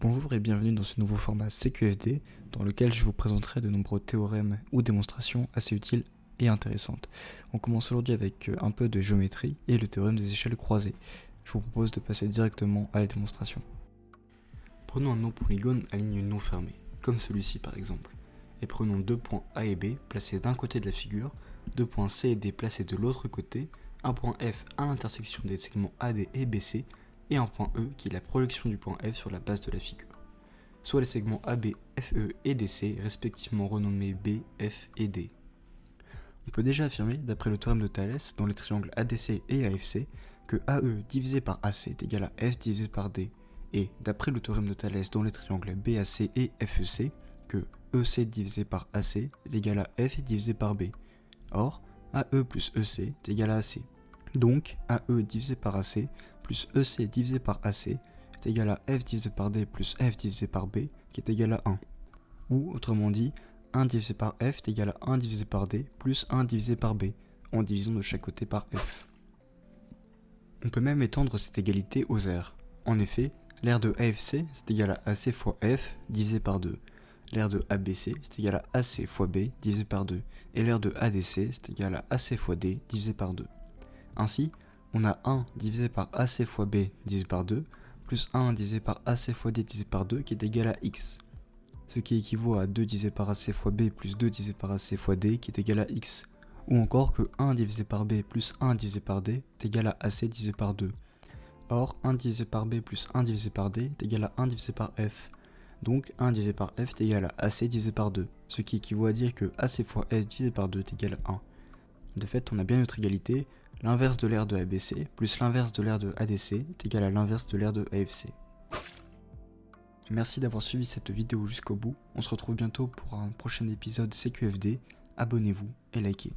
Bonjour et bienvenue dans ce nouveau format CQFD dans lequel je vous présenterai de nombreux théorèmes ou démonstrations assez utiles et intéressantes. On commence aujourd'hui avec un peu de géométrie et le théorème des échelles croisées. Je vous propose de passer directement à la démonstration. Prenons un non-polygone à ligne non fermée, comme celui-ci par exemple, et prenons deux points A et B placés d'un côté de la figure, deux points C et D placés de l'autre côté, un point F à l'intersection des segments AD et BC, et un point E qui est la projection du point F sur la base de la figure. Soit les segments AB, FE et DC, respectivement renommés B, F et D. On peut déjà affirmer, d'après le théorème de Thalès, dans les triangles ADC et AFC, que AE divisé par AC est égal à F divisé par D, et d'après le théorème de Thalès dans les triangles BAC et FEC, que EC divisé par AC est égal à F divisé par B. Or, AE plus EC est égal à AC. Donc, AE divisé par AC plus EC divisé par AC est égal à F divisé par D plus F divisé par B qui est égal à 1. Ou, autrement dit, 1 divisé par F est égal à 1 divisé par D plus 1 divisé par B, en divisant de chaque côté par F. On peut même étendre cette égalité aux aires. En effet, l'aire de AFC c'est égal à AC fois F divisé par 2. L'aire de ABC c'est égal à AC fois B divisé par 2. Et l'aire de ADC c'est égal à AC fois D divisé par 2. Ainsi, on a 1 divisé par AC fois B divisé par 2, plus 1 divisé par AC fois D divisé par 2 qui est égal à X. Ce qui équivaut à 2 divisé par AC fois B plus 2 divisé par AC fois D qui est égal à X. Ou encore que 1 divisé par B plus 1 divisé par D est égal à AC divisé par 2. Or, 1 divisé par B plus 1 divisé par D est égal à 1 divisé par F. Donc 1 divisé par F est égal à AC divisé par 2, ce qui équivaut à dire que AC fois F divisé par 2 est égal à 1. De fait, on a bien notre égalité. L'inverse de l'aire de ABC plus l'inverse de l'aire de ADC est égal à l'inverse de l'aire de AFC. Merci d'avoir suivi cette vidéo jusqu'au bout. On se retrouve bientôt pour un prochain épisode CQFD. Abonnez-vous et likez.